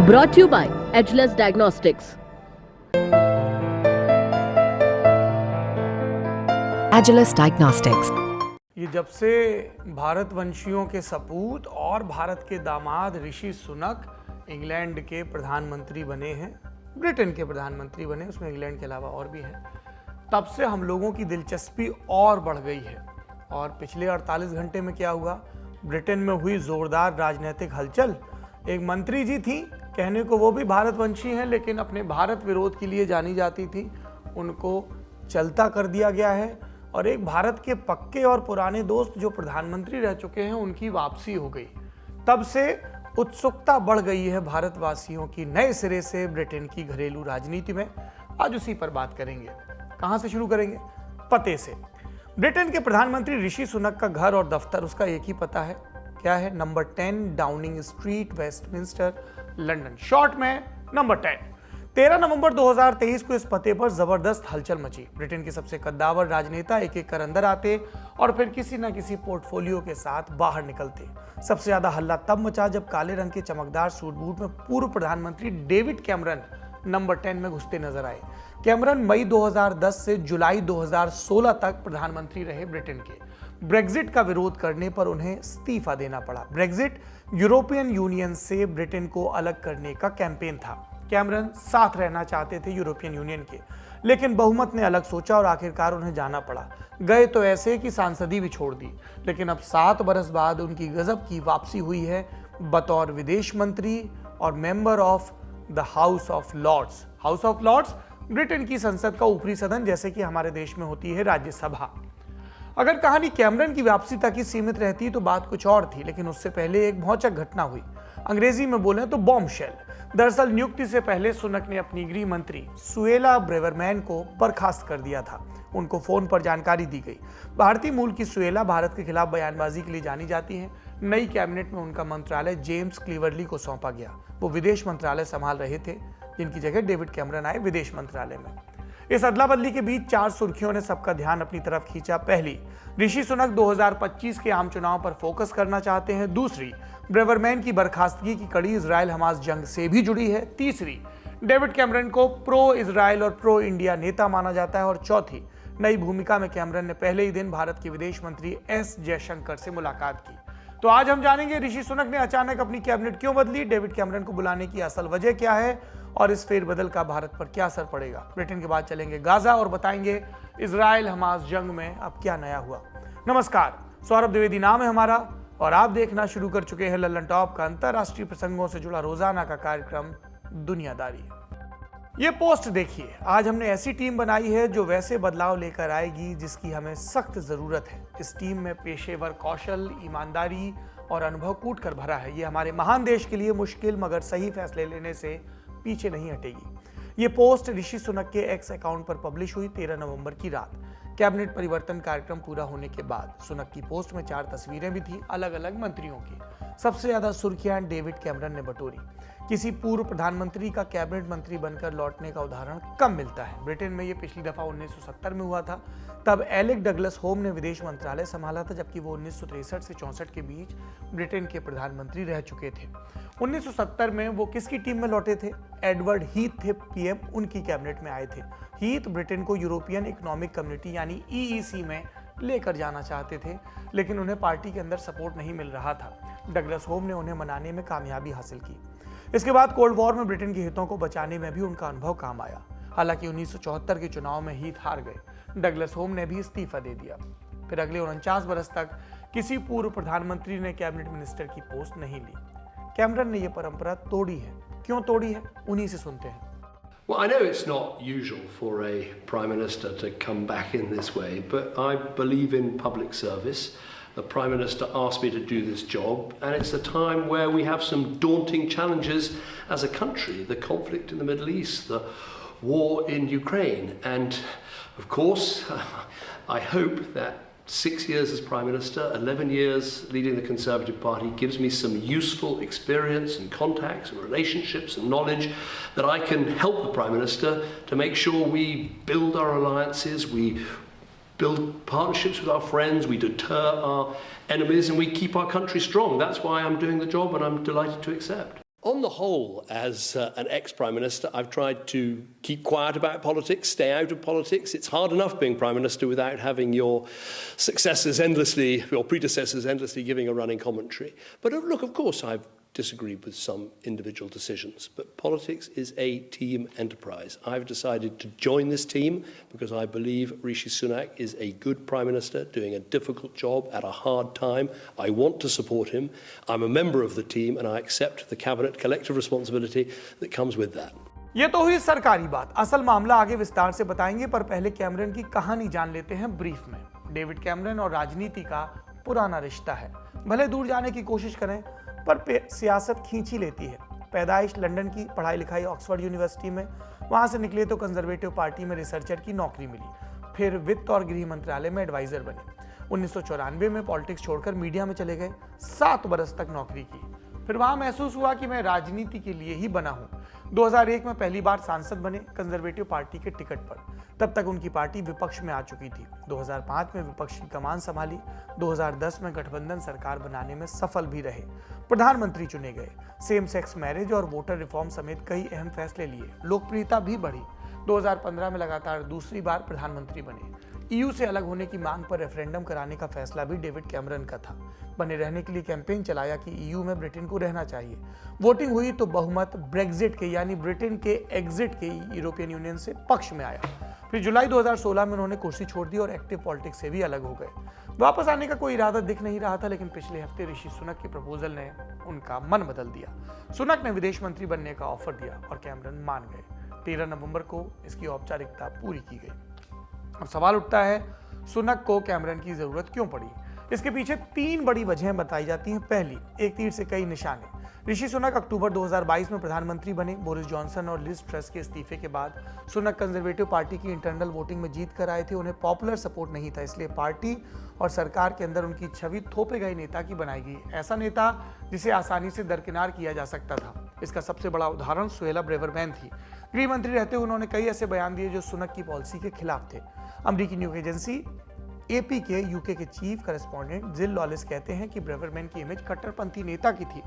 Brought to you by Edgeless Diagnostics. Edgeless Diagnostics. ये जब से भारतवंशियों के सपूत और भारत के दामाद ऋषि सुनक इंग्लैंड के प्रधानमंत्री बने हैं, ब्रिटेन के प्रधानमंत्री बने, उसमें इंग्लैंड के अलावा और भी हैं, तब से हम लोगों की दिलचस्पी और बढ़ गई है। और पिछले 48 घंटे में क्या हुआ? ब्रिटेन में हुई जोरदार राजनीतिक हलचल। एक मंत्री जी थी, कहने को वो भी भारतवंशी हैं, लेकिन अपने भारत विरोध के लिए जानी जाती थी, उनको चलता कर दिया गया है। और एक भारत के पक्के और पुराने दोस्त जो प्रधानमंत्री रह चुके हैं, उनकी वापसी हो गई। तब से उत्सुकता बढ़ गई है भारतवासियों की नए सिरे से ब्रिटेन की घरेलू राजनीति में। आज उसी पर बात करेंगे। कहां से शुरू करेंगे? पते से। ब्रिटेन के प्रधानमंत्री ऋषि सुनक का घर और दफ्तर, उसका एक ही पता है। क्या है? Number 10 Downing street, Westminster, London. Short में नंबर 10। 13 नवंबर 2023 को इस पते पर जबरदस्त हलचल मची। ब्रिटेन के सबसे कद्दावर राजनेता एक एक कर अंदर आते और फिर किसी न किसी पोर्टफोलियो के साथ बाहर निकलते। सबसे ज्यादा हल्ला तब मचा जब काले रंग के चमकदार सूट बूट में पूर्व प्रधानमंत्री डेविड कैमरन नंबर 10 में घुसते नजर आए। कैमरन मई 2010 से जुलाई 2016 तक प्रधानमंत्री रहे ब्रिटेन के। ब्रेग्जिट का विरोध करने पर उन्हें इस्तीफा देना पड़ा। ब्रेग्जिट यूरोपियन यूनियन से ब्रिटेन को अलग करने का कैंपेन था। कैमरन साथ रहना चाहते थे यूरोपियन यूनियन के, लेकिन बहुमत ने अलग सोचा और आखिरकार उन्हें जाना पड़ा। गए तो ऐसे कि सांसदी भी छोड़ दी, लेकिन अब 7 बरस बाद उनकी गजब की वापसी हुई है बतौर विदेश मंत्री और member of the House of Lords. House of Lords Britain की संसद का ऊपरी सदन, जैसे कि हमारे देश में होती है राज्यसभा। अगर कहानी कैमरन की वापसी तक ही सीमित रहती तो बात कुछ और थी, लेकिन उससे पहले एक भौचक घटना हुई। अंग्रेजी में बोले तो बॉम्बशेल। दरअसल नियुक्ति से पहले सुनक ने अपनी गृह मंत्री सुएला ब्रेवरमैन को बर्खास्त कर दिया था। उनको फोन पर जानकारी दी गई। भारतीय मूल की सुएला भारत के खिलाफ बयानबाजी के लिए जानी जाती हैं। नई कैबिनेट में उनका मंत्रालय जेम्स क्लीवरली को सौंपा गया। वो विदेश मंत्रालय संभाल रहे थे, जिनकी जगह डेविड कैमरन आए विदेश मंत्रालय में। इस अदला बदली के बीच 4 सुर्खियों ने सबका ध्यान अपनी तरफ खींचा। पहली, ऋषि सुनक 2025 के आम चुनाव पर फोकस करना चाहते हैं। दूसरी, ब्रेवरमैन की बर्खास्तगी की कड़ी इजराइल हमास जंग से भी जुड़ी है। तीसरी, डेविड कैमरन को प्रो इजराइल और प्रो इंडिया नेता माना जाता है। और चौथी, नई भूमिका में कैमरन ने पहले ही दिन भारत के विदेश मंत्री एस जयशंकर से मुलाकात की। तो आज हम जानेंगे ऋषि सुनक ने अचानक अपनी कैबिनेट क्यों बदली, डेविड कैमरन को बुलाने की असल वजह क्या है और इस फेरबदल का भारत पर क्या असर पड़ेगा। ब्रिटेन के बाद चलेंगे गाजा और बताएंगे इजराइल हमास जंग में अब क्या नया हुआ। नमस्कार, सौरभ द्विवेदी नाम है हमारा और आप देखना शुरू कर चुके हैं लल्लन टॉप का अंतरराष्ट्रीय प्रसंगों से जुड़ा रोजाना का कार्यक्रम दुनियादारी। ये पोस्ट देखिए, आज हमने ऐसी टीम बनाई है जो वैसे बदलाव लेकर आएगी जिसकी हमें सख्त जरूरत है। इस टीम में पेशेवर कौशल, ईमानदारी और अनुभव कूट कर भरा है। ये हमारे महान देश के लिए मुश्किल मगर सही फैसले लेने से पीछे नहीं हटेगी। ये पोस्ट ऋषि सुनक के एक्स अकाउंट पर पब्लिश हुई 13 नवंबर की रात। कैबिनेट परिवर्तन कार्यक्रम पूरा होने के बाद सुनक की पोस्ट में 4 तस्वीरें भी थी अलग अलग मंत्रियों की। सबसे ज्यादा सुर्खियां डेविड कैमरन ने बटोरी। किसी पूर्व प्रधानमंत्री का कैबिनेट मंत्री बनकर लौटने का उदाहरण कम मिलता है। ब्रिटेन में ये पिछली दफा 1970 में हुआ था। तब एलेक डगलस होम ने विदेश मंत्रालय संभाला था, जबकि वो 1963 से 64 के बीच ब्रिटेन के प्रधानमंत्री रह चुके थे। 1970 में वो किसकी टीम में लौटे थे? एडवर्ड हीथ थे पीएम, उनकी कैबिनेट में आए थे। हीथ ब्रिटेन को यूरोपियन इकोनॉमिक कम्युनिटी यानी ईईसी में लेकर जाना चाहते थे, लेकिन उन्हें पार्टी के अंदर सपोर्ट नहीं मिल रहा था। डगलस होम ने उन्हें मनाने में कामयाबी हासिल की। इसके बाद कोल्ड वॉर में ब्रिटेन के हितों को बचाने में भी उनका अनुभव काम आया। हालांकि 1974 के चुनाव में हीथ हार गए। डगलस होम ने भी इस्तीफा दे दिया। फिर अगले 49 बरस तक किसी पूर्व प्रधानमंत्री ने कैबिनेट मिनिस्टर की पोस्ट नहीं ली। कैमरन ने यह परंपरा तोड़ी है। क्यों तोड़ी है, उन्हीं से सुनते हैं। Well, I know it's not usual for a Prime Minister to come back in this way, but I believe in public service. The Prime Minister asked me to do this job, and it's a time where we have some daunting challenges as a country. The conflict in the Middle East, the war in Ukraine, and of course, I hope that 6 years as Prime Minister, 11 years leading the Conservative Party gives me some useful experience and contacts and relationships and knowledge that I can help the Prime Minister to make sure we build our alliances, we build partnerships with our friends, we deter our enemies and we keep our country strong. That's why I'm doing the job and I'm delighted to accept. On the whole, as an ex-Prime Minister, I've tried to keep quiet about politics, stay out of politics. It's hard enough being Prime Minister without having your predecessors endlessly giving a running commentary. But look, of course, I've disagreed with some individual decisions, but politics is a team enterprise. I've decided to join this team because I believe Rishi Sunak is a good Prime Minister doing a difficult job at a hard time. I want to support him. I'm a member of the team and I accept the cabinet collective responsibility that comes with that. ये तो हुई सरकारी बात। असल मामला आगे विस्तार से बताएंगे, पर पहले कैमरन की कहानी जान लेते हैं ब्रीफ में। डेविड कैमरन और राजनीति का पुराना रिश्ता है। भले दूर जाने की कोशिश करें, पर सियासत खींच ही लेती है। पैदाइश लंदन की, पढ़ाई लिखाई ऑक्सफोर्ड यूनिवर्सिटी में, वहां से निकले तो कंजर्वेटिव पार्टी में रिसर्चर की नौकरी मिली, फिर वित्त और गृह मंत्रालय में एडवाइजर बने। 1994 में पॉलिटिक्स छोड़कर मीडिया में चले गए, 7 बरस तक नौकरी की, फिर वहां महसूस हुआ कि मैं राजनीति के लिए ही बना हूं। 2001 में पहली बार सांसद बने कंजर्वेटिव पार्टी के टिकट पर। तब तक उनकी पार्टी विपक्ष में आ चुकी थी। 2005 में विपक्ष की कमान संभाली। 2010 में गठबंधन सरकार बनाने में सफल भी रहे, प्रधानमंत्री चुने गए, सेम सेक्स मैरिज और वोटर रिफॉर्म समेत कई अहम फैसले लिए, लोकप्रियता भी बढ़ी। 2015 में लगातार दूसरी बार प्रधानमंत्री बने। ईयू से अलग होने की मांग पर रेफरेंडम कराने का फैसला भी डेविड कैमरन का था। बने रहने के लिए कैंपेन चलाया कि ईयू में ब्रिटेन को रहना चाहिए। वोटिंग हुई तो बहुमत ब्रेक्जिट के, यानी ब्रिटेन के एग्जिट के यूरोपियन यूनियन से पक्ष में आया। फिर जुलाई 2016 में उन्होंने कुर्सी छोड़ दी और एक्टिव पॉलिटिक्स से भी अलग हो गए। वापस आने का कोई इरादा दिख नहीं रहा था, लेकिन पिछले हफ्ते ऋषि सुनक के प्रपोजल ने उनका मन बदल दिया। सुनक ने विदेश मंत्री बनने का ऑफर दिया और कैमरन मान गए। 13 नवंबर को इसकी औपचारिकता पूरी की गई। अब सवाल उठता है, सुनक को कैमरन की जरूरत क्यों पड़ी? इसके पीछे 3 बड़ी वजहें बताई जाती हैं। पहली, एक तीर से कई निशाने। ऋषि सुनक अक्टूबर 2022 में प्रधानमंत्री बने। बोरिस जॉनसन और लिज ट्रस के इस्तीफे के बाद सुनक कंजर्वेटिव पार्टी की इंटरनल वोटिंग में जीत कर आए थे। उन्हें पॉपुलर सपोर्ट नहीं था, इसलिए पार्टी और सरकार के अंदर उनकी छवि थोपे गए नेता की बनाई गई, ऐसा नेता जिसे आसानी से दरकिनार किया जा सकता था। इसका सबसे बड़ा उदाहरण सुहेला ब्रेवरमैन थी। गृह मंत्री रहते हुए उन्होंने कई ऐसे बयान दिए जो सुनक की पॉलिसी के खिलाफ थे। अमेरिकी न्यूज एजेंसी एपी के यूके के चीफ करेस्पॉन्डेंट जिल लॉलिस कहते हैं कि ब्रेवरमैन की इमेज कट्टरपंथी नेता की थी,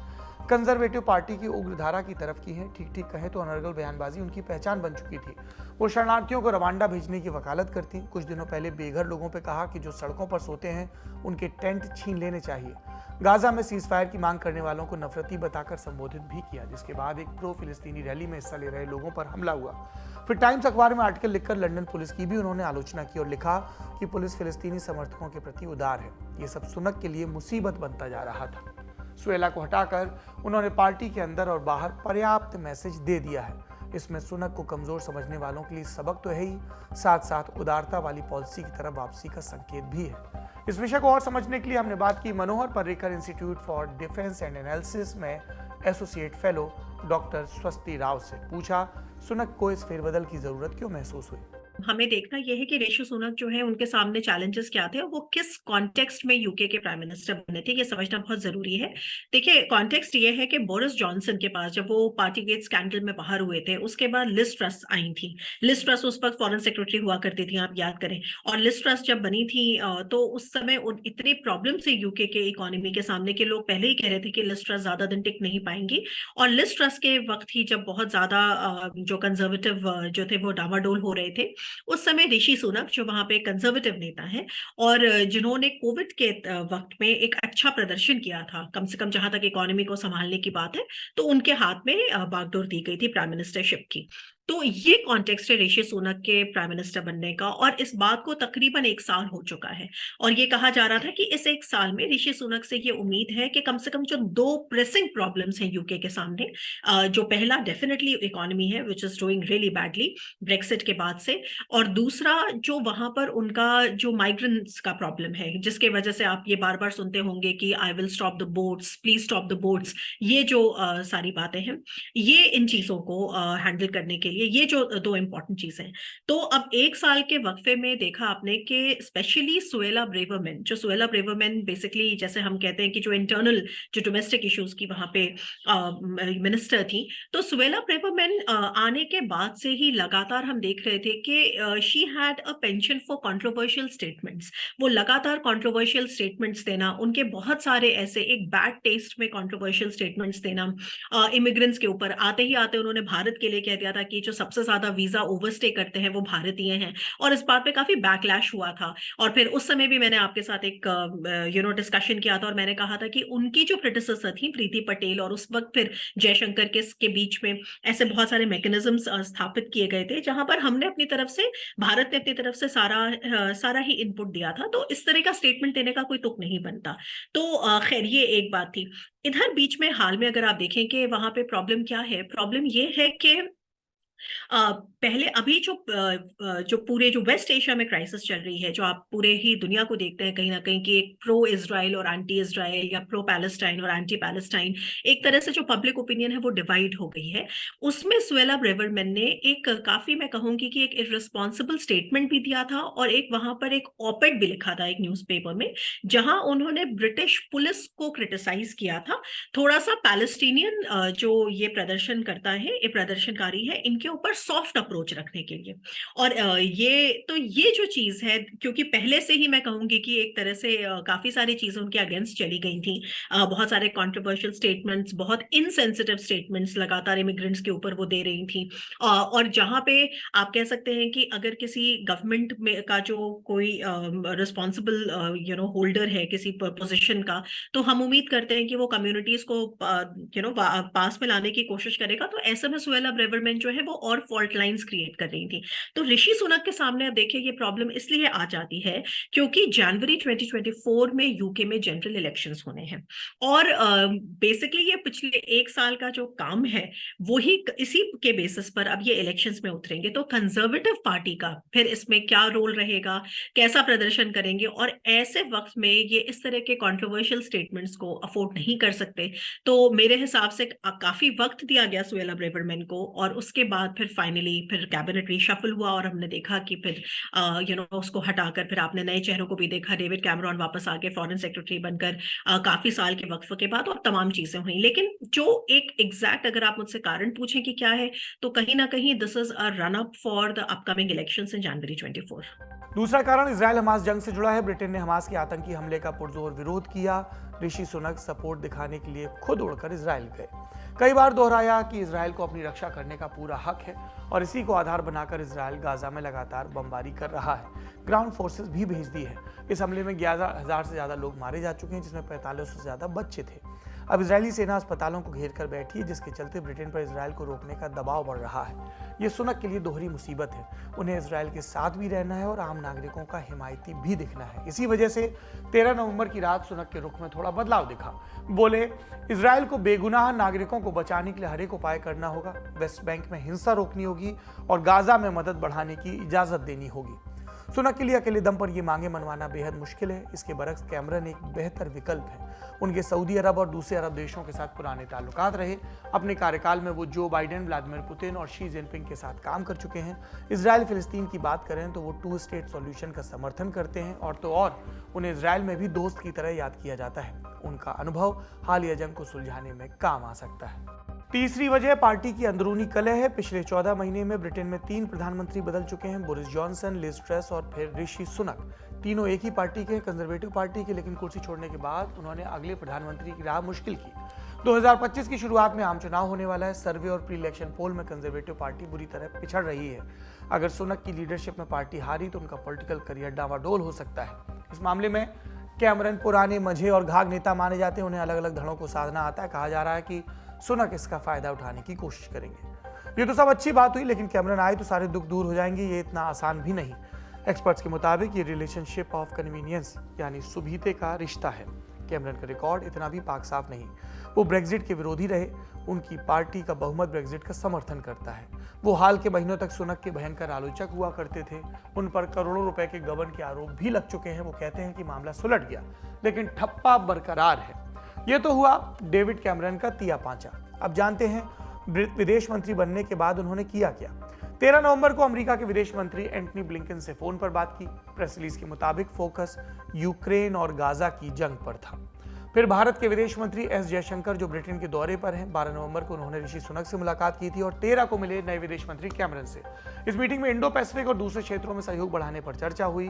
कंजर्वेटिव पार्टी की उग्र धारा की तरफ की है। ठीक कहे तो अनर्गल बयानबाजी उनकी पहचान बन चुकी थी। वो शरणार्थियों को रवांडा भेजने की वकालत करती। कुछ दिनों पहले बेघर लोगों पे कहा कि जो सड़कों पर सोते हैं उनके टेंट छीन लेने चाहिए। गाजा में सीजफायर की मांग करने वालों को नफरती बताकर संबोधित भी किया, जिसके बाद एक प्रो फिलिस्तीनी रैली में हिस्सा ले रहे लोगों पर हमला हुआ। फिर टाइम्स अखबार में आर्टिकल लिखकर लंदन पुलिस की भी उन्होंने आलोचना की और लिखा कि पुलिस फिलिस्तीनी समर्थकों के प्रति उदार है। ये सब सुनक के लिए मुसीबत बनता जा रहा था। सुहेला को हटाकर उन्होंने पार्टी के अंदर और बाहर पर्याप्त मैसेज दे दिया है। इसमें सुनक को कमजोर समझने वालों के लिए सबक तो है ही, साथ साथ उदारता वाली पॉलिसी की तरफ वापसी का संकेत भी है। इस विषय को और समझने के लिए हमने बात की Manohar Parrikar institute for defence and analysis में associate fellow doctor Swasti Rao से। पूछा, सुनक को इस फेरबदल की जरूरत क्यों महसूस हुई? हमें देखना यह है कि ऋषि सुनक जो है उनके सामने चैलेंजेस क्या थे और वो किस कॉन्टेक्स्ट में यूके के प्राइम मिनिस्टर बने थे, ये समझना बहुत जरूरी है। देखिए, कॉन्टेक्स्ट ये है कि बोरिस जॉनसन के पास जब वो पार्टीगेट स्कैंडल में बाहर हुए थे, उसके बाद लिज ट्रस आई थी। लिज ट्रस उस वक्त फॉरेन सेक्रेटरी हुआ करती थी, आप याद करें। और लिज ट्रस जब बनी थी तो उस समय इतनी प्रॉब्लम थे यूके के इकोनॉमी के सामने कि लोग पहले ही कह रहे थे कि लिज ट्रस ज्यादा दिन टिक नहीं पाएंगी। और लिज ट्रस के वक्त ही जब बहुत ज्यादा जो कंजर्वेटिव जो थे वो डामाडोल हो रहे थे, उस समय ऋषि सुनक जो वहां पे कंजर्वेटिव नेता है और जिन्होंने कोविड के वक्त में एक अच्छा प्रदर्शन किया था, कम से कम जहां तक इकोनॉमी को संभालने की बात है, तो उनके हाथ में बागडोर दी गई थी प्राइम मिनिस्टरशिप की। तो ये कॉन्टेक्स्ट है ऋषि सुनक के प्राइम मिनिस्टर बनने का, और इस बात को तकरीबन 1 साल हो चुका है। और ये कहा जा रहा था कि इस 1 साल में ऋषि सुनक से ये उम्मीद है कि कम से कम जो 2 प्रेसिंग प्रॉब्लम्स हैं यूके के सामने, जो पहला डेफिनेटली इकोनॉमी है which is doing really badly Brexit के बाद से, और दूसरा जो वहां पर उनका जो माइग्रेंट्स का प्रॉब्लम है, जिसके वजह से आप ये बार बार सुनते होंगे कि I will stop the boats, please stop the boats, ये जो सारी बातें हैं, ये इन चीजों को हैंडल करने के लिए लिए, ये जो दो इंपॉर्टेंट चीजें हैं। तो अब एक साल के वक्फे में देखा आपने कि स्पेशली सुएला ब्रेवरमैन बेसिकली, जैसे हम कहते हैं कि जो इंटरनल जो डोमेस्टिक इश्यूज की वहां पे मिनिस्टर थी, तो सुएला ब्रेवरमैन आने के बाद से ही लगातार हम देख रहे थे कि she had a pension for controversial statements. वो लगातार कंट्रोवर्शियल स्टेटमेंट्स देना, उनके बहुत सारे ऐसे एक बैड टेस्ट में कंट्रोवर्शियल स्टेटमेंट्स देना इमिग्रेंट्स के ऊपर। आते ही आते उन्होंने भारत के लिए कह दिया था कि जो सबसे ज्यादा वीजा ओवरस्टे करते हैं वो भारतीय हैं, और इस बात पे काफी बैकलैश हुआ था। और फिर उस समय भी मैंने आपके साथ एक डिस्कशन किया था, और मैंने कहा था कि उनकी जो प्रेडिसेसर थी प्रीति पटेल और उस वक्त फिर जयशंकर के बीच में ऐसे बहुत सारे मैकेनिज्म्स स्थापित किए गए थे, जहां पर हमने अपनी तरफ से, भारत ने अपनी तरफ से सारा ही इनपुट दिया था। तो इस तरह का स्टेटमेंट देने का कोई तुक नहीं बनता। तो खैर ये एक बात थी। इधर बीच में हाल में अगर आप देखें कि वहां पे प्रॉब्लम क्या है, प्रॉब्लम ये है कि पहले अभी जो पूरे जो वेस्ट एशिया में क्राइसिस चल रही है, जो आप पूरे ही दुनिया को देखते हैं कहीं ना कहीं कि एक प्रो इजराइल और एंटी इजराइल, या प्रो पैलेस्टाइन और एंटी पैलेस्टाइन, एक तरह से जो पब्लिक ओपिनियन है वो डिवाइड हो गई है। उसमें सुएला ब्रेवरमैन ने एक काफी, मैं कहूंगी कि एक इररिस्पॉन्सिबल स्टेटमेंट भी दिया था, और एक वहां पर एक ऑपेड भी लिखा था एक न्यूज़पेपर में, जहां उन्होंने ब्रिटिश पुलिस को क्रिटिसाइज किया था थोड़ा सा। पैलेस्टीनियन जो ये प्रदर्शन करता है, ये प्रदर्शनकारी है, इनके ऊपर सॉफ्ट अप्रोच रखने के लिए। और ये जो चीज है, क्योंकि पहले से ही मैं कहूंगी कि एक तरह से काफी सारी चीजें उनके अगेंस्ट चली गई थी, बहुत सारे कंट्रोवर्शियल स्टेटमेंट्स, बहुत इनसेंसिटिव स्टेटमेंट्स लगातार इमिग्रेंट्स के ऊपर वो दे रही थी। और जहां पे आप कह सकते हैं कि अगर किसी गवर्नमेंट में का जो कोई रिस्पॉन्सिबल होल्डर है किसी पोजिशन का, तो हम उम्मीद करते हैं कि वो कम्युनिटीज को पास में लाने की कोशिश करेगा। तो ऐसे में सुएला ब्रेवरमैन जो है वो और फॉल्ट लाइंस क्रिएट कर रही थी। तो ऋषि सुनक के सामने देखिए ये प्रॉब्लम इसलिए आ जाती है क्योंकि जनवरी 2024 में यूके में जनरल इलेक्शंस होने हैं, और बेसिकली ये पिछले एक साल का जो काम है वही इसी के बेसिस पर अब ये इलेक्शंस में उतरेंगे। तो कंजर्वेटिव पार्टी का फिर इसमें क्या रोल रहेगा, कैसा प्रदर्शन करेंगे, और ऐसे वक्त में ये इस तरह के कंट्रोवर्शियल स्टेटमेंट्स को अफोर्ड नहीं कर सकते। तो मेरे हिसाब से काफी वक्त दिया गया सुएला ब्रेवरमैन को, और उसके बाद फिर फाइनली फिर कैबिनेट रीशफल हुआ, और हमने देखा कि फिर उसको हटाकर फिर आपने नए चेहरों को भी देखा। डेविड कैमरॉन वापस आ गए फॉरेन सेक्रेटरी बनकर काफी साल के वक्फ के बाद, और तमाम चीजें हुई। लेकिन जो एक एग्जैक्ट अगर आप मुझसे कारण पूछें कि क्या है, तो कहीं ना कहीं this is a run up for the upcoming elections in January 24। दूसरा कारण इजराइल हमास जंग से जुड़ा है। ब्रिटेन ने हमास के आतंकी हमले का पुरजोर विरोध किया। ऋषि सुनक सपोर्ट दिखाने के लिए खुद उड़कर इजराइल गए। कई बार दोहराया कि इजराइल को अपनी रक्षा करने का पूरा हक है, और इसी को आधार बनाकर इजराइल गाजा में लगातार बमबारी कर रहा है। ग्राउंड फोर्सेस भी भेज दी है। इस हमले में 11,000 से ज्यादा लोग मारे जा चुके हैं, जिसमें 45 से ज्यादा बच्चे थे। अब इजरायली सेना अस्पतालों को घेर कर बैठी है, जिसके चलते ब्रिटेन पर इजराइल को रोकने का दबाव बढ़ रहा है। ये सुनक के लिए दोहरी मुसीबत है। उन्हें इजराइल के साथ भी रहना है और आम नागरिकों का हिमायती भी दिखना है। इसी वजह से 13 नवंबर की रात सुनक के रुख में थोड़ा बदलाव दिखा। बोले, इजराइल को बेगुनाह नागरिकों को बचाने के लिए हर एक उपाय करना होगा। वेस्ट बैंक में हिंसा रोकनी होगी और गाजा में मदद बढ़ाने की इजाजत देनी होगी। सुनक के लिए अकेले दम पर ये मांगे मनवाना बेहद मुश्किल है। इसके बरक्स कैमरन एक बेहतर विकल्प है। उनके सऊदी अरब और दूसरे अरब देशों के साथ पुराने ताल्लुकात रहे। अपने कार्यकाल में वो जो बाइडेन, व्लादिमीर पुतिन और शी जिनपिंग के साथ काम कर चुके हैं। इजराइल फिलिस्तीन की बात करें तो वो 2 स्टेट सॉल्यूशन का समर्थन करते हैं, और तो और उन्हें इजराइल में भी दोस्त की तरह याद किया जाता है। उनका अनुभव हालिया जंग को सुलझाने में काम आ सकता है। तीसरी वजह पार्टी की अंदरूनी कलह है। पिछले 14 महीने में ब्रिटेन में 3 प्रधानमंत्री बदल चुके हैं, बोरिस जॉनसन, लिज ट्रस और फिर ऋषि सुनक। तीनों एक ही पार्टी के, कंजर्वेटिव पार्टी के, लेकिन कुर्सी छोड़ने के बाद उन्होंने अगले प्रधानमंत्री की राह मुश्किल की। 2025 की शुरुआत में आम चुनाव होने वाला है। सर्वे और प्री इलेक्शन पोल में कंजर्वेटिव पार्टी बुरी तरह पिछड़ रही है। अगर सुनक की लीडरशिप में पार्टी हारी तो उनका पॉलिटिकल करियर डावाडोल हो सकता है। इस मामले में कैमरन पुराने मझे और घाघ नेता माने जाते हैं। उन्हें अलग अलग धड़ों को साधना आता है। कहा जा रहा है कि सुनक इसका फायदा उठाने की कोशिश करेंगे। ये तो सब अच्छी बात हुई, लेकिन कैमरन आए तो सारे दुख दूर हो जाएंगे, ये इतना आसान भी नहीं। एक्सपर्ट्स के मुताबिक ये रिलेशनशिप ऑफ कन्वीनियंस यानी सुभीते का रिश्ता है। कैमरन का रिकॉर्ड इतना भी पाक साफ नहीं। वो ब्रेक्जिट के विरोधी रहे। उनकी पार्टी का बहुमत ब्रेक्जिट का समर्थन करता है। वो हाल के महीनों तक सुनक के भयंकर आलोचक हुआ करते थे। उन पर करोड़ों रुपए के गबन के आरोप भी लग चुके हैं। वो कहते हैं कि मामला सुलझ गया, लेकिन ठप्पा बरकरार है। ये तो हुआ डेविड कैमरन का तिया पांचा। अब जानते हैं विदेश मंत्री बनने के बाद उन्होंने किया क्या? 13 नवंबर को अमेरिका के विदेश मंत्री एंटनी ब्लिंकन से फोन पर बात की। प्रेस रिलीज के मुताबिक फोकस यूक्रेन और गाजा की जंग पर था। फिर भारत के विदेश मंत्री एस जयशंकर जो ब्रिटेन के दौरे पर हैं, 12 नवंबर को उन्होंने ऋषि सुनक से मुलाकात की थी और 13 को मिले नए विदेश मंत्री कैमरन से। इस मीटिंग में इंडो पैसिफिक और दूसरे क्षेत्रों में सहयोग बढ़ाने पर चर्चा हुई।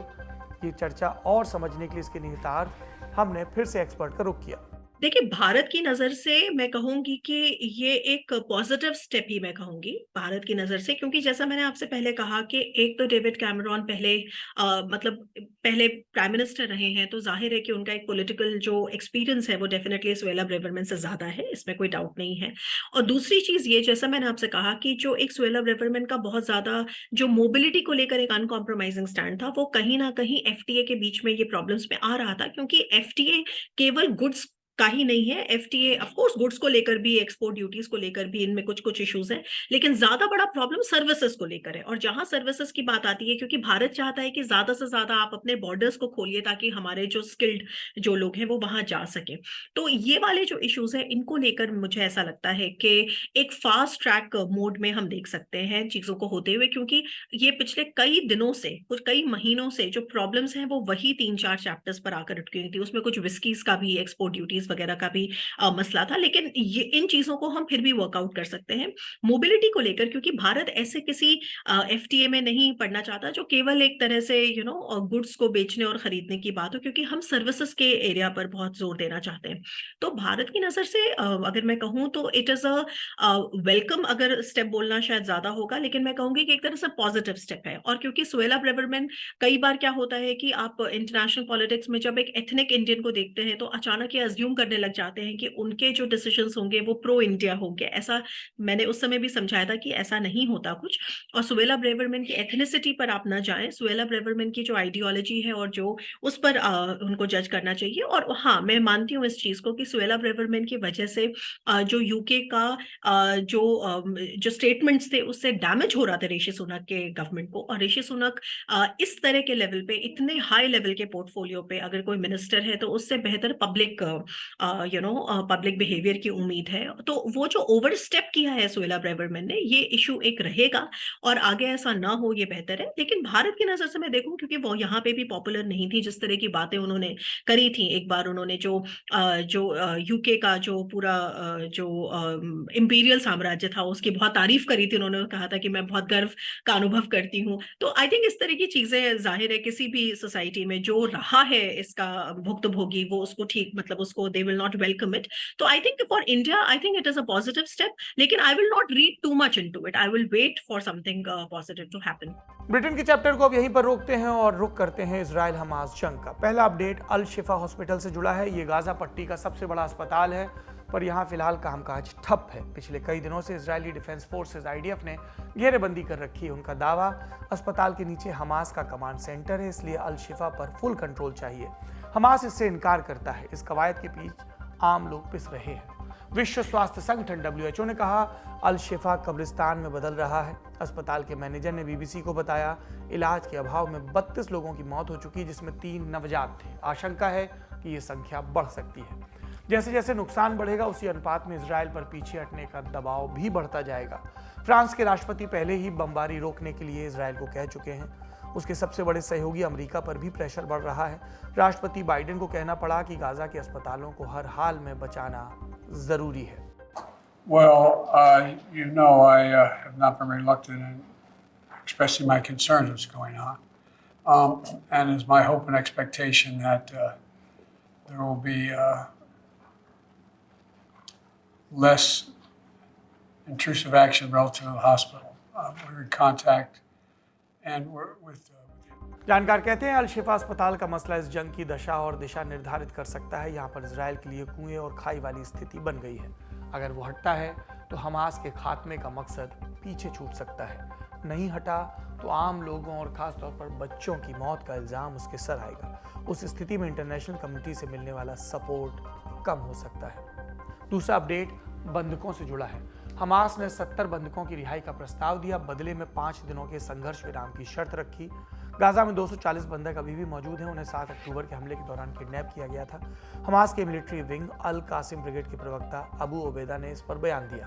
ये चर्चा और समझने के लिए इसके निहितार्थ हमने फिर से एक्सपर्ट का रुख किया। देखिए, भारत की नजर से मैं कहूंगी कि ये एक पॉजिटिव स्टेप ही मैं कहूंगी भारत की नजर से, क्योंकि जैसा मैंने आपसे पहले कहा कि एक तो डेविड कैमरॉन पहले प्राइम मिनिस्टर रहे हैं, तो जाहिर है कि उनका एक पॉलिटिकल जो एक्सपीरियंस है वो डेफिनेटली सुएला ब्रेवरमैन से ज्यादा है, इसमें कोई डाउट नहीं है। और दूसरी चीज ये, जैसा मैंने आपसे कहा कि जो एक सुएला ब्रेवरमैन का बहुत ज्यादा जो मोबिलिटी को लेकर एक अनकॉम्प्रोमाइजिंग स्टैंड था, वो कहीं ना कहीं एफटीए के बीच में ये प्रॉब्लम्स में आ रहा था, क्योंकि एफटीए केवल गुड्स का ही नहीं है। एफटीए ऑफ कोर्स गुड्स को लेकर भी, एक्सपोर्ट ड्यूटीज को लेकर भी इनमें कुछ कुछ इश्यूज हैं, लेकिन ज्यादा बड़ा प्रॉब्लम सर्विसेज को लेकर है। और जहां सर्विसेज की बात आती है, क्योंकि भारत चाहता है कि ज्यादा से ज्यादा आप अपने बॉर्डर्स को खोलिए ताकि हमारे जो स्किल्ड जो लोग हैं वो वहां जा सके, तो ये वाले जो इश्यूज हैं इनको लेकर मुझे ऐसा लगता है कि एक फास्ट ट्रैक मोड में हम देख सकते हैं चीजों को होते हुए, क्योंकि ये पिछले कई दिनों से, कुछ कई महीनों से जो प्रॉब्लम्स हैं वो वही 3-4 चैप्टर्स पर आकर अटकी थी। उसमें कुछ विस्कीज का भी, एक्सपोर्ट ड्यूटीज वगैरह का भी मसला था, लेकिन ये इन चीजों को हम फिर भी वर्कआउट कर सकते हैं मोबिलिटी को लेकर, क्योंकि भारत ऐसे किसी एफटीए में नहीं पड़ना चाहता जो केवल एक तरह से गुड्स को बेचने और खरीदने की बात हो, क्योंकि हम सर्विसेज के एरिया पर बहुत जोर देना चाहते हैं। तो भारत की नजर से अगर मैं कहूँ तो इट इज अ वेलकम, अगर स्टेप बोलना शायद ज्यादा होगा, लेकिन मैं कहूंगी कि एक तरह से पॉजिटिव स्टेप है। और क्योंकि सुएला ब्रेवरमैन, कई बार क्या होता है कि आप इंटरनेशनल पॉलिटिक्स में जब एक एथनिक इंडियन को देखते हैं तो अचानक ये अज्यूम करने लग जाते हैं कि उनके जो डिसीजंस होंगे वो प्रो इंडिया होंगे। ऐसा मैंने उस समय भी समझाया था कि ऐसा नहीं होता कुछ। और सुएला ब्रेवरमैन की एथनिसिटी पर आप ना जाएं, सुएला ब्रेवरमैन की जो आइडियोलॉजी है और जो उस पर उनको जज करना चाहिए। और हाँ, मैं मानती हूँ इस चीज को कि सुएला ब्रेवरमैन की वजह से जो यूके का जो स्टेटमेंट्स थे उससे डैमेज हो रहा था ऋषि सुनक के गवर्नमेंट को। और ऋषि सुनक इस तरह के लेवल पे, इतने हाई लेवल के पोर्टफोलियो पे अगर कोई मिनिस्टर है तो उससे बेहतर पब्लिक बिहेवियर की उम्मीद है। तो वो जो ओवर स्टेप किया है सुएला ब्रेवरमैन ने, ये इशू एक रहेगा और आगे ऐसा ना हो ये बेहतर है। लेकिन भारत की नजर से मैं देखूं, क्योंकि वो यहाँ पे भी पॉपुलर नहीं थी, जिस तरह की बातें उन्होंने करी थी। एक बार उन्होंने जो यूके का जो पूरा जो इंपीरियल साम्राज्य था उसकी बहुत तारीफ करी थी। उन्होंने कहा था कि मैं बहुत गर्व का अनुभव करती हूँ। तो आई थिंक इस तरह की चीजें, जाहिर है किसी भी सोसाइटी में जो रहा है इसका भुक्तभोगी, वो उसको ठीक, मतलब उसको they will not welcome it. तो I think for India, I think it is a positive step, लेकिन I will not read too much into it. I will wait for something positive to happen. Britain के chapter को अब यहीं पर रोकते हैं और रुक करते हैं इजराइल हमास जंग का। पहला अपडेट अल शिफा हॉस्पिटल से जुड़ा है। ये गाजा पट्टी का सबसे बड़ा अस्पताल है, पर यहाँ फिलहाल कामकाज ठप है। पिछले कई दिनों से इजरायली डिफेंस फोर्सेज आईडीएफ ने घेरेबंदी कर रखी है। उनका दावा, अस्पताल के नीचे हमास का कमांड सेंटर है, इसलिए अल शिफा पर फुल कंट्रोल चाहिए। हमास इससे इनकार करता है। इस कवायद के बीच आम लोग पिस रहे हैं। विश्व स्वास्थ्य संगठन WHO ने कहा अल शिफा कब्रिस्तान में बदल रहा है। अस्पताल के मैनेजर ने BBC को बताया, इलाज के अभाव में 32 लोगों की मौत हो चुकी, जिसमें 3 नवजात थे। आशंका है कि ये संख्या बढ़ सकती है। जैसे जैसे नुकसान बढ़ेगा उसी अनुपात में इजराइल पर पीछे हटने का दबाव भी बढ़ता जाएगा। फ्रांस के राष्ट्रपति पहले ही बमबारी रोकने के लिए इजराइल को कह चुके हैं। उसके सबसे बड़े सहयोगी अमेरिका पर भी प्रेशर बढ़ रहा है। राष्ट्रपति बाइडेन को कहना पड़ा कि गाजा के अस्पतालों को हर हाल में बचाना जरूरी है। Well, I have not been reluctant in expressing my concerns what's going on, and it's my hope and expectation that there will be less intrusive action relative to the hospital. We're in contact, and we're with. जानकार कहते हैं अल शिफा अस्पताल का मसला इस जंग की दशा और दिशा निर्धारित कर सकता है। यहाँ पर इजराइल के लिए कुएं और खाई वाली स्थिति बन गई है। अगर वो हटता है तो हमास के खात्मे का मकसद पीछे छूट सकता है। नहीं हटा तो आम लोगों और खासतौर पर बच्चों की मौत का इल्जाम उसके सर आएगा। उस स्थिति में इंटरनेशनल कम्युनिटी से मिलने वाला सपोर्ट कम हो सकता है। दूसरा अपडेट बंधकों से जुड़ा है। हमास ने 70 बंधकों की रिहाई का प्रस्ताव दिया, बदले में 5 दिनों के संघर्ष विराम की शर्त रखी। गाजा में 240 बंधक अभी भी मौजूद हैं। उन्हें 7 अक्टूबर के हमले के दौरान किडनैप किया गया था। हमास के मिलिट्री विंग अल कासिम ब्रिगेड के प्रवक्ता अबू ओबैदा ने इस पर बयान दिया।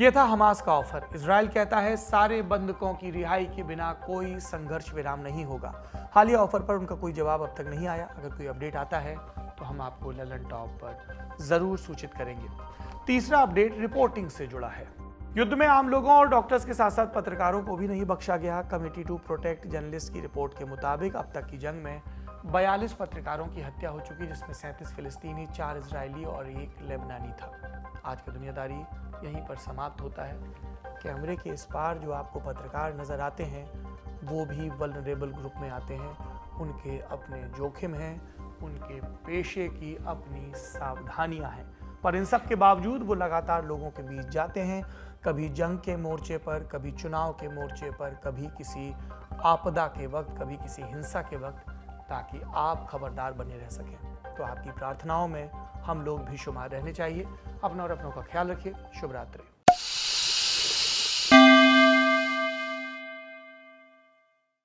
यह था हमास का ऑफर। इजराइल कहता है सारे बंधकों की रिहाई के बिना कोई संघर्ष विराम नहीं होगा। हालिया ऑफर पर उनका कोई जवाब अब तक नहीं आया। अगर कोई अपडेट आता है तो हम आपको ललन टॉप पर जरूर सूचित करेंगे। तीसरा अपडेट रिपोर्टिंग से जुड़ा है। युद्ध में आम लोगों और डॉक्टर्स के साथ साथ पत्रकारों को भी नहीं बख्शा गया। कमेटी टू प्रोटेक्ट जर्नलिस्ट की रिपोर्ट के मुताबिक अब तक की जंग में 42 पत्रकारों की हत्या हो चुकी, जिसमें 37 फिलिस्तीनी, 4 इजरायली और 1 लेबनानी था। आज का दुनियादारी यहीं पर समाप्त होता है। कैमरे के इस पार जो आपको पत्रकार नज़र आते हैं वो भी वल्नरेबल ग्रुप में आते हैं। उनके अपने जोखिम हैं, उनके पेशे की अपनी सावधानियां हैं, पर इन सब के बावजूद वो लगातार लोगों के बीच जाते हैं, कभी जंग के मोर्चे पर, कभी चुनाव के मोर्चे पर, कभी किसी आपदा के वक्त, कभी किसी हिंसा के वक्त, ताकि आप खबरदार बने रह सकें। तो आपकी प्रार्थनाओं में हम लोग भी शुमार रहने चाहिए। अपना और अपनों का ख्याल रखिए। शुभ रात्रि।